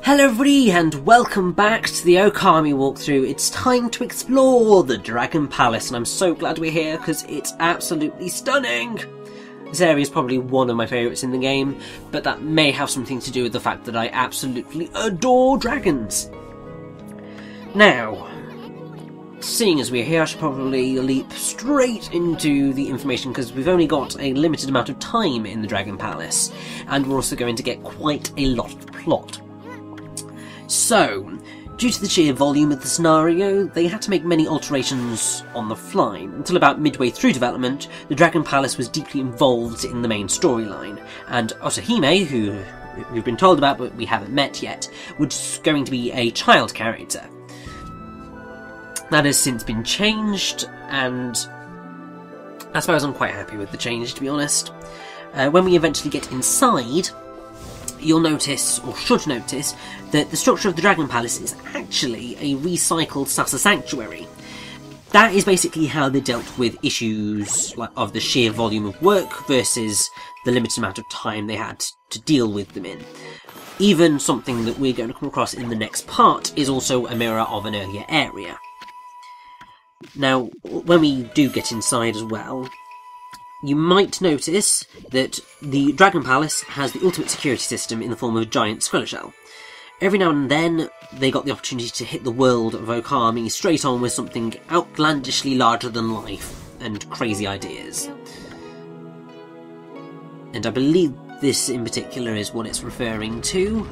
Hello everybody and welcome back to the Ōkami walkthrough. It's time to explore the Dragon Palace and I'm so glad we're here because it's absolutely stunning! This area is probably one of my favourites in the game, but that may have something to do with the fact that I absolutely adore dragons. Now, seeing as we're here, I should probably leap straight into the information because we've only got a limited amount of time in the Dragon Palace and we're also going to get quite a lot of plot. So, due to the sheer volume of the scenario, they had to make many alterations on the fly. Until about midway through development, the Dragon Palace was deeply involved in the main storyline, and Otohime, who we've been told about but we haven't met yet, was going to be a child character. That has since been changed, and I suppose I'm quite happy with the change, to be honest. When we eventually get inside, you'll notice, or should notice, that the structure of the Dragon Palace is actually a recycled Sasa Sanctuary. That is basically how they dealt with issues of the sheer volume of work versus the limited amount of time they had to deal with them in. Even something that we're going to come across in the next part is also a mirror of an earlier area. Now, when we do get inside as well, you might notice that the Dragon Palace has the ultimate security system in the form of a giant squirrel shell. Every now and then, they got the opportunity to hit the world of Ōkami straight on with something outlandishly larger than life and crazy ideas. And I believe this in particular is what it's referring to.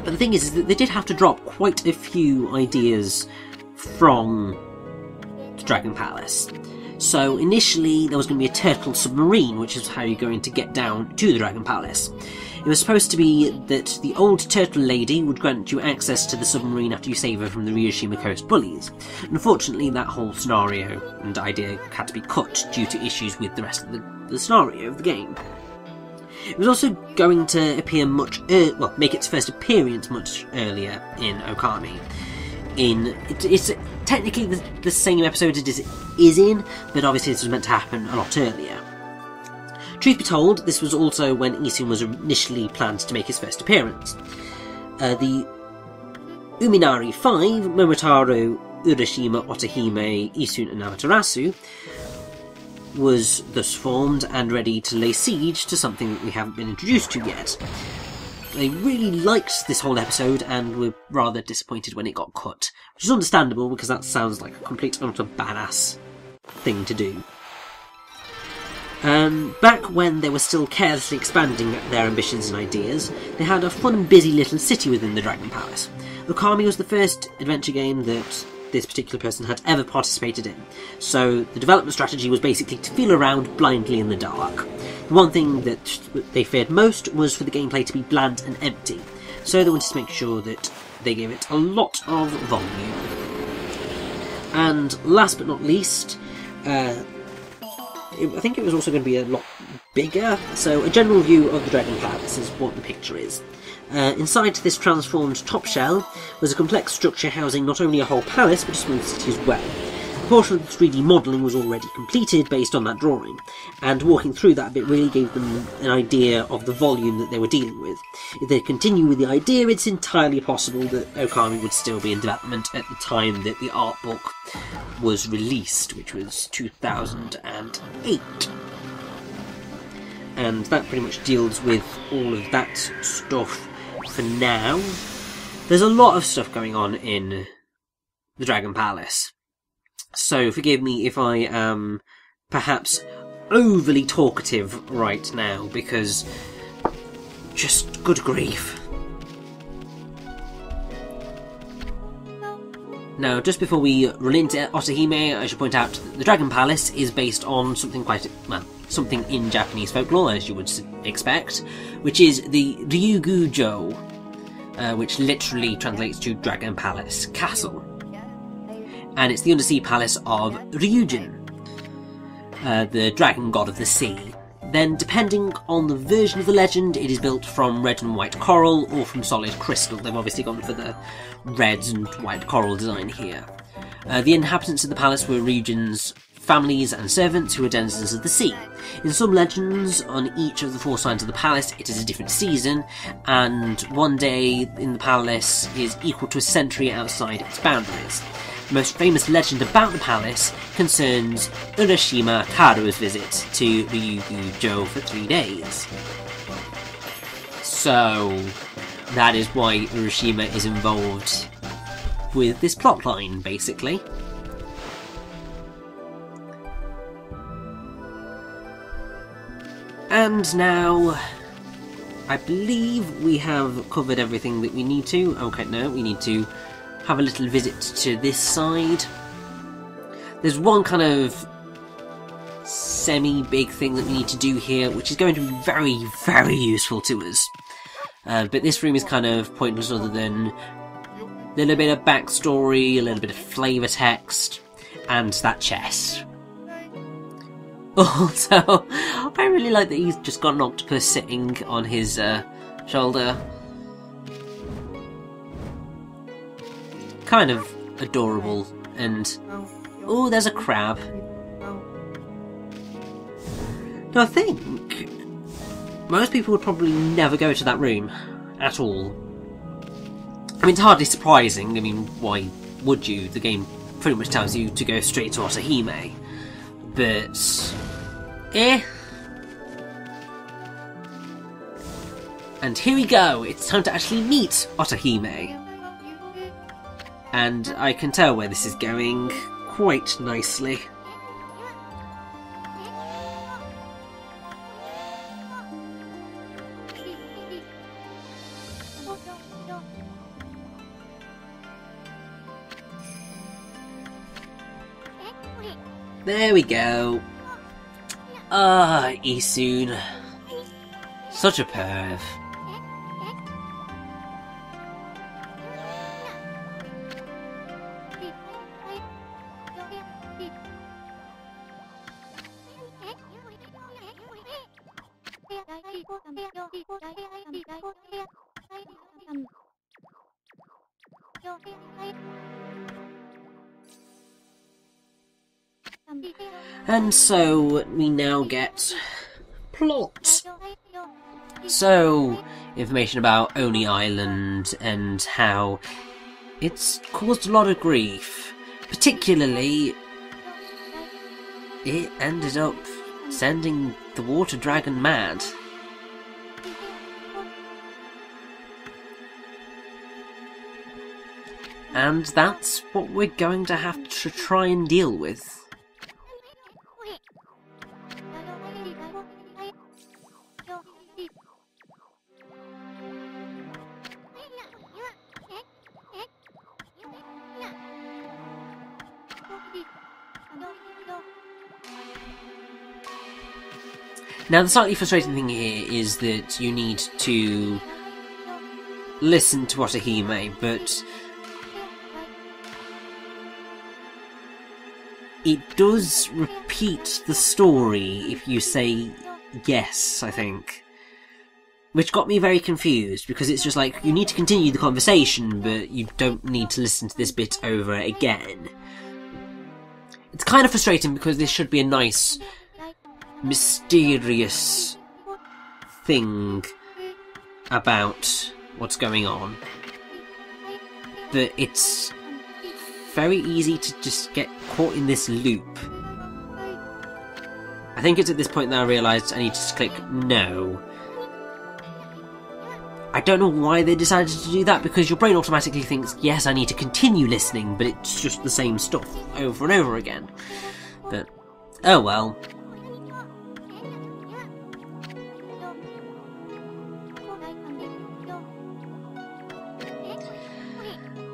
But the thing is that they did have to drop quite a few ideas from the Dragon Palace. So initially there was going to be a turtle submarine, which is how you're going to get down to the Dragon Palace. It was supposed to be that the old turtle lady would grant you access to the submarine after you save her from the Ryushima Coast bullies. Unfortunately, that whole scenario and idea had to be cut due to issues with the rest of the scenario of the game. It was also going to appear make its first appearance much earlier in Ōkami. It's technically the same episode it is in, but obviously this was meant to happen a lot earlier. Truth be told, this was also when Issun was initially planned to make his first appearance. The Uminari 5, Momotaro, Urashima, Otohime, Issun and Amatersau, was thus formed and ready to lay siege to something that we haven't been introduced to yet. They really liked this whole episode and were rather disappointed when it got cut, which is understandable because that sounds like a complete and utter badass thing to do. Back when they were still carelessly expanding their ambitions and ideas, they had a fun and busy little city within the Dragon Palace. Ōkami was the first adventure game that this particular person had ever participated in, so the development strategy was basically to feel around blindly in the dark. The one thing that they feared most was for the gameplay to be bland and empty, so they wanted to make sure that they gave it a lot of volume. And last but not least, I think it was also going to be a lot bigger, so a general view of the Dragon Palace is what the picture is. Inside this transformed top shell was a complex structure housing not only a whole palace but a small city as well. A portion of the 3D modelling was already completed based on that drawing, and walking through that bit really gave them an idea of the volume that they were dealing with. If they continue with the idea, it's entirely possible that Ōkami would still be in development at the time that the art book was released, which was 2008. And that pretty much deals with all of that stuff for now. There's a lot of stuff going on in the Dragon Palace, so forgive me if I am perhaps overly talkative right now, because just good grief. Now, just before we run into Otohime, I should point out that the Dragon Palace is based on something something in Japanese folklore, as you would expect, which is the Ryugujo, which literally translates to Dragon Palace Castle. And it's the undersea palace of Ryujin, the dragon god of the sea. Then, depending on the version of the legend, it is built from red and white coral or from solid crystal. They've obviously gone for the red and white coral design here. The inhabitants of the palace were Ryujin's families and servants who are denizens of the sea. In some legends, on each of the 4 sides of the palace, it is a different season, and one day in the palace is equal to a century outside its boundaries. The most famous legend about the palace concerns Urashima Taro's visit to Ryugu-jo for 3 days. So, that is why Urashima is involved with this plotline, basically. And now, I believe we have covered everything that we need to. Okay, no, we need to have a little visit to this side. There's one kind of semi-big thing that we need to do here, which is going to be very, very useful to us. But this room is kind of pointless other than a little bit of backstory, a little bit of flavour text, and that chest. Also, I really like that he's just got an octopus sitting on his shoulder. Kind of adorable, and... oh, there's a crab. Now I think most people would probably never go to that room at all. I mean, it's hardly surprising. I mean, why would you? The game pretty much tells you to go straight to Otohime. But... And here we go! It's time to actually meet Otohime. And I can tell where this is going quite nicely. There we go. Ah, Issun. Such a perv. And so we now get plot. So, information about Oni Island and how it's caused a lot of grief. Particularly, it ended up sending the water dragon mad. And that's what we're going to have to try and deal with. Now, the slightly frustrating thing here is that you need to listen to Otohime, but it does repeat the story if you say yes, I think. Which got me very confused, because it's just like, you need to continue the conversation, but you don't need to listen to this bit over again. It's kind of frustrating because this should be a nice, mysterious thing about what's going on. But it's very easy to just get caught in this loop. I think it's at this point that I realised I need to just click no. I don't know why they decided to do that, because your brain automatically thinks, yes, I need to continue listening, but it's just the same stuff over and over again. But, oh well.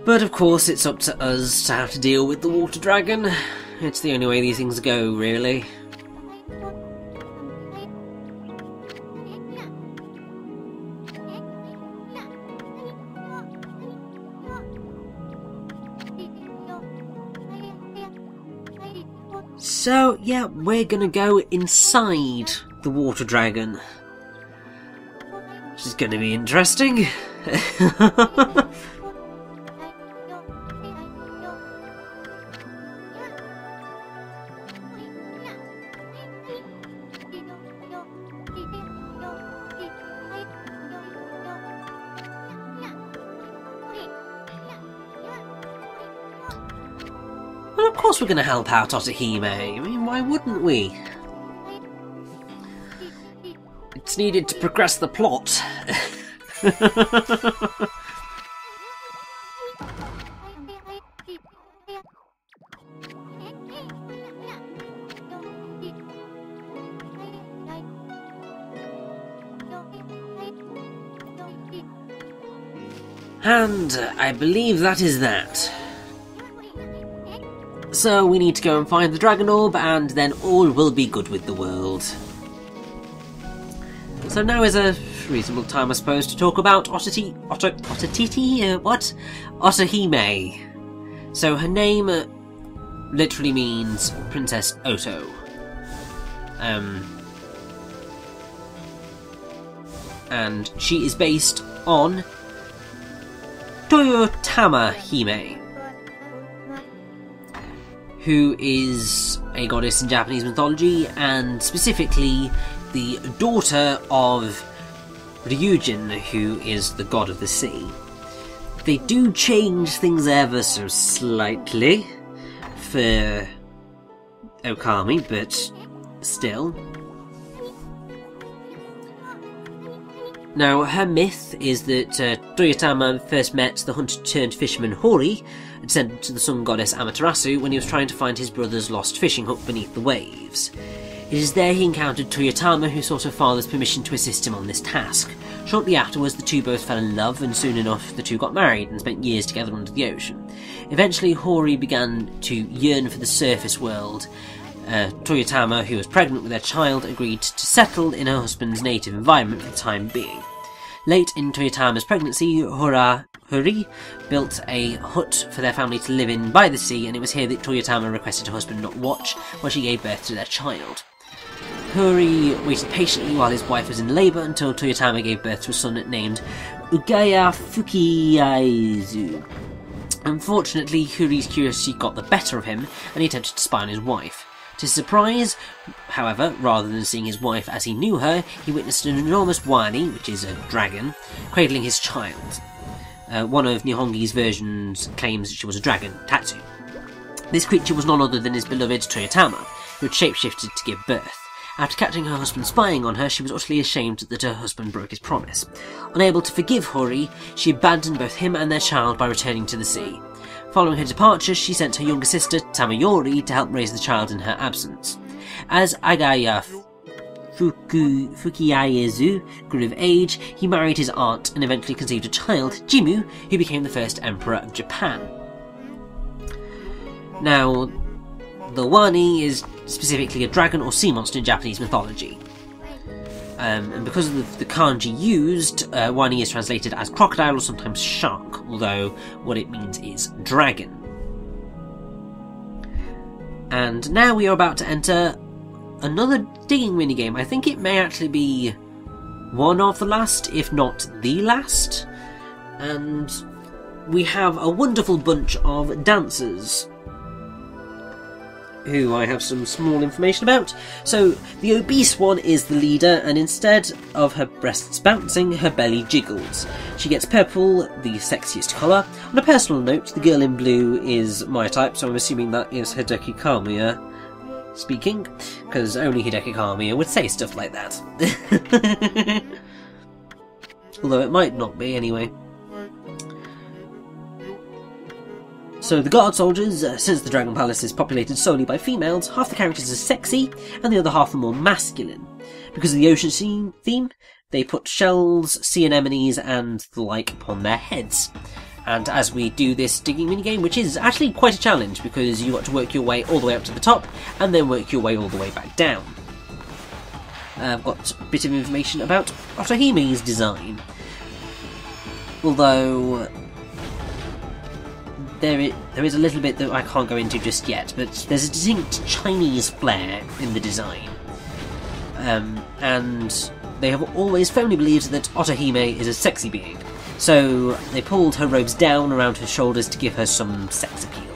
But of course it's up to us to have to deal with the water dragon. It's the only way these things go, really. So, yeah, we're gonna go inside the water dragon. Which is gonna be interesting. of course we're going to help out Otohime. I mean, why wouldn't we? It's needed to progress the plot. And I believe that is that. So we need to go and find the Dragon Orb, and then all will be good with the world. So now is a reasonable time, I suppose, to talk about Otohime. So her name literally means Princess Oto. And she is based on Toyotama Hime, who is a goddess in Japanese mythology, and specifically the daughter of Ryujin, who is the god of the sea. They do change things ever so slightly for Ōkami, but still. Now, her myth is that Toyotama first met the hunter-turned-fisherman Hori, a descendant to the sun goddess Amaterasu, when he was trying to find his brother's lost fishing hook beneath the waves. It is there he encountered Toyotama, who sought her father's permission to assist him on this task. Shortly afterwards, the two both fell in love, and soon enough the two got married and spent years together under the ocean. Eventually, Hori began to yearn for the surface world. Toyotama, who was pregnant with their child, agreed to settle in her husband's native environment for the time being. Late in Toyotama's pregnancy, Hori built a hut for their family to live in by the sea, and it was here that Toyotama requested her husband not watch while she gave birth to their child. Hori waited patiently while his wife was in labour until Toyotama gave birth to a son named Ugaya Fukiaizu. Unfortunately, Hori's curiosity got the better of him, and he attempted to spy on his wife. To his surprise, however, rather than seeing his wife as he knew her, he witnessed an enormous wani, which is a dragon, cradling his child. One of Nihongi's versions claims that she was a dragon, Tatsu. This creature was none other than his beloved Toyotama, who had shapeshifted to give birth. After catching her husband spying on her, she was utterly ashamed that her husband broke his promise. Unable to forgive Hori, she abandoned both him and their child by returning to the sea. Following her departure, she sent her younger sister, Tamayori, to help raise the child in her absence. As Agaya Fukiaezu grew of age, he married his aunt and eventually conceived a child, Jimmu, who became the first emperor of Japan. Now, the wani is specifically a dragon or sea monster in Japanese mythology. And because of the kanji used, wani is translated as crocodile or sometimes shark, although what it means is dragon. And now we are about to enter another digging minigame. I think it may actually be one of the last, if not the last. And we have a wonderful bunch of dancers, who I have some small information about. So, the obese one is the leader, and instead of her breasts bouncing, her belly jiggles. She gets purple, the sexiest colour. On a personal note, the girl in blue is my type, so I'm assuming that is Hideki Kamiya speaking, because only Hideki Kamiya would say stuff like that. Although it might not be, anyway. So the guard soldiers, since the Dragon Palace is populated solely by females, half the characters are sexy, and the other half are more masculine. Because of the ocean scene theme, they put shells, sea anemones, and the like upon their heads. And as we do this digging minigame, which is actually quite a challenge, because you've got to work your way all the way up to the top, and then work your way all the way back down. I've got a bit of information about Otohime's design. Although there is a little bit that I can't go into just yet, but there's a distinct Chinese flair in the design. And they have always firmly believed that Otohime is a sexy being, so they pulled her robes down around her shoulders to give her some sex appeal.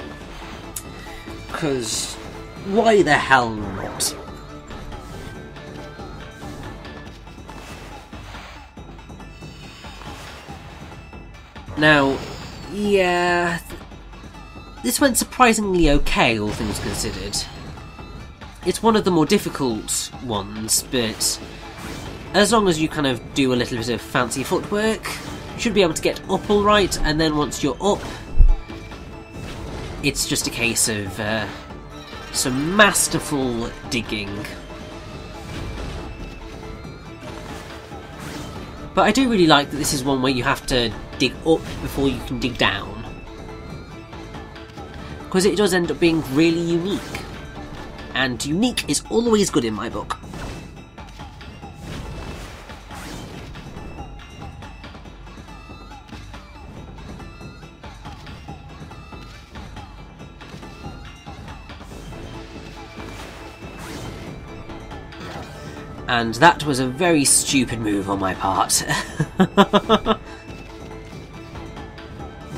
Because why the hell not? Now, yeah, this went surprisingly okay, all things considered. It's one of the more difficult ones, but as long as you kind of do a little bit of fancy footwork, you should be able to get up alright, and then once you're up, it's just a case of some masterful digging. But I do really like that this is one where you have to dig up before you can dig down, because it does end up being really unique, and unique is always good in my book. And that was a very stupid move on my part.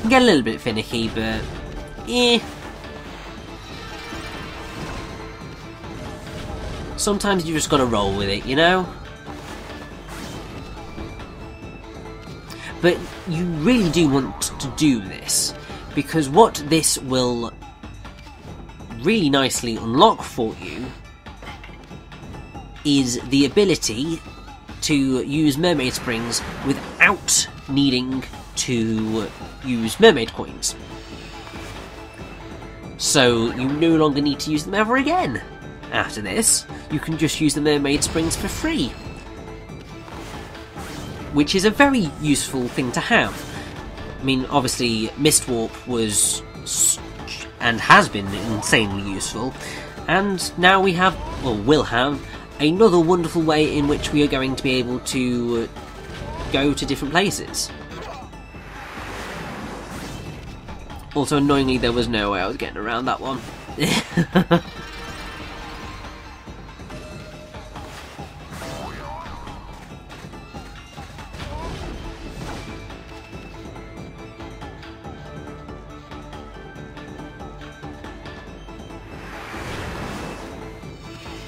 Get a little bit finicky, but eh. Sometimes you just gotta roll with it, you know? But you really do want to do this, because what this will really nicely unlock for you is the ability to use mermaid springs without needing to use mermaid coins. So you no longer need to use them ever again. After this, you can just use the mermaid springs for free, which is a very useful thing to have. I mean, obviously Mist Warp was and has been insanely useful, and now we have, or will have, another wonderful way in which we are going to be able to go to different places. Also, annoyingly, there was no way I was getting around that one.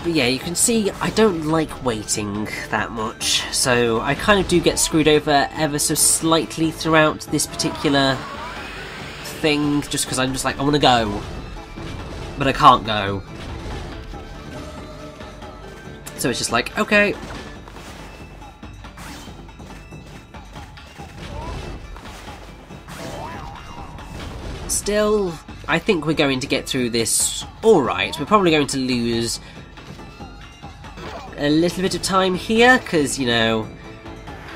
But yeah, you can see I don't like waiting that much, so I kind of do get screwed over ever so slightly throughout this particular thing, just because I'm just like, I want to go, but I can't go. So it's just like, okay. Still, I think we're going to get through this alright. We're probably going to lose a little bit of time here, because, you know,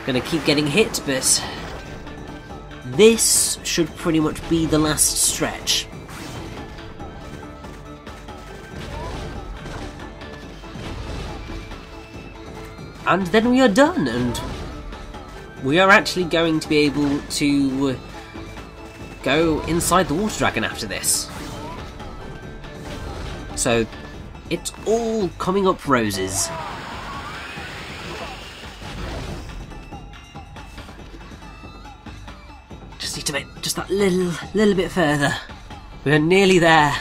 gonna keep getting hit, but this should pretty much be the last stretch. And then we are done, and we are actually going to be able to go inside the water dragon after this. So it's all coming up roses. Just need to make just that little bit further. We're nearly there.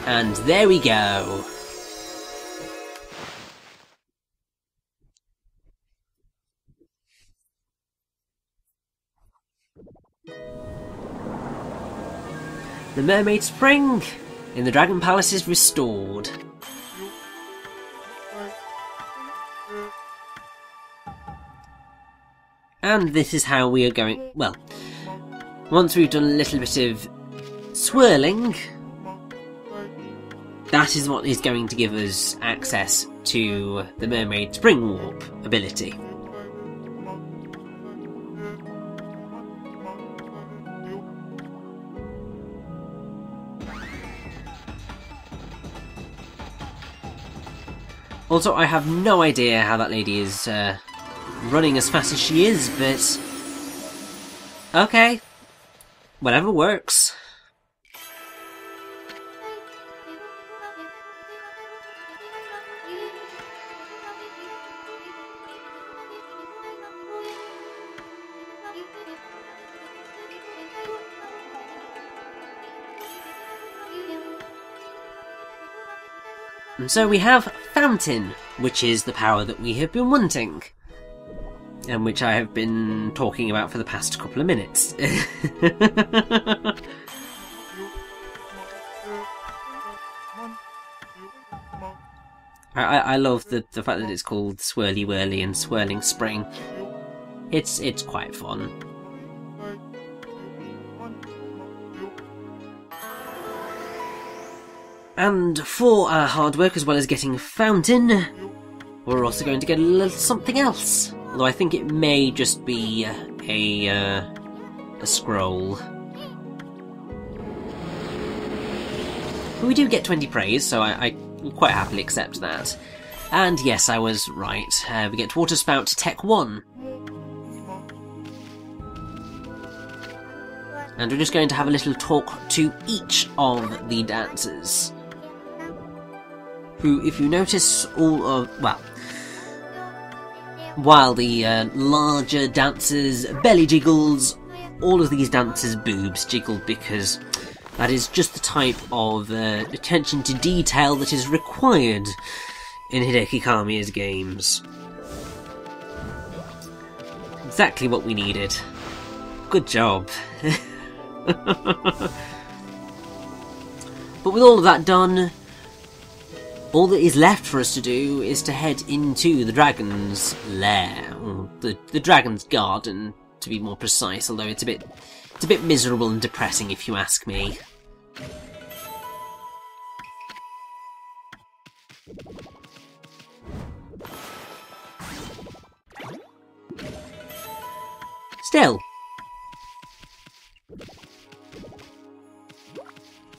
And there we go. The Mermaid Spring in the Dragon Palace is restored. And this is how we are going. Well, once we've done a little bit of swirling, that is what is going to give us access to the Mermaid Spring Warp ability. Also, I have no idea how that lady is running as fast as she is, but okay, whatever works. And so we have Fountain, which is the power that we have been wanting. And which I have been talking about for the past couple of minutes. I love the fact that it's called Swirly Whirly and Swirling Spring. It's quite fun. And for our hard work, as well as getting Fountain, we're also going to get a little something else. Although I think it may just be a scroll. But we do get 20 praise, so I will quite happily accept that. And yes, I was right. We get Water Spout Tech 1. And we're just going to have a little talk to each of the dancers. Who, if you notice, while the larger dancers' belly jiggles, all of these dancers' boobs jiggle, because that is just the type of attention to detail that is required in Hideki Kamiya's games. Exactly what we needed. Good job. But with all of that done, all that is left for us to do is to head into the dragon's lair, or the dragon's garden, to be more precise. Although it's a bit miserable and depressing, if you ask me. Still,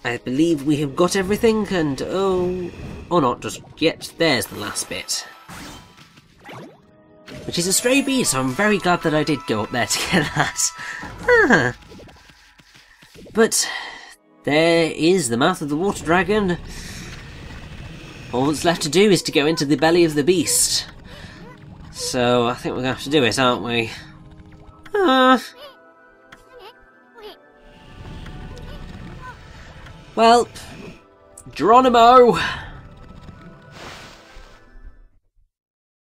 I believe we have got everything, and or not just yet, there's the last bit. Which is a stray bee, so I'm very glad that I did go up there to get that. But there is the mouth of the water dragon. All that's left to do is to go into the belly of the beast. So I think we're going to have to do it, aren't we? Well, Geronimo!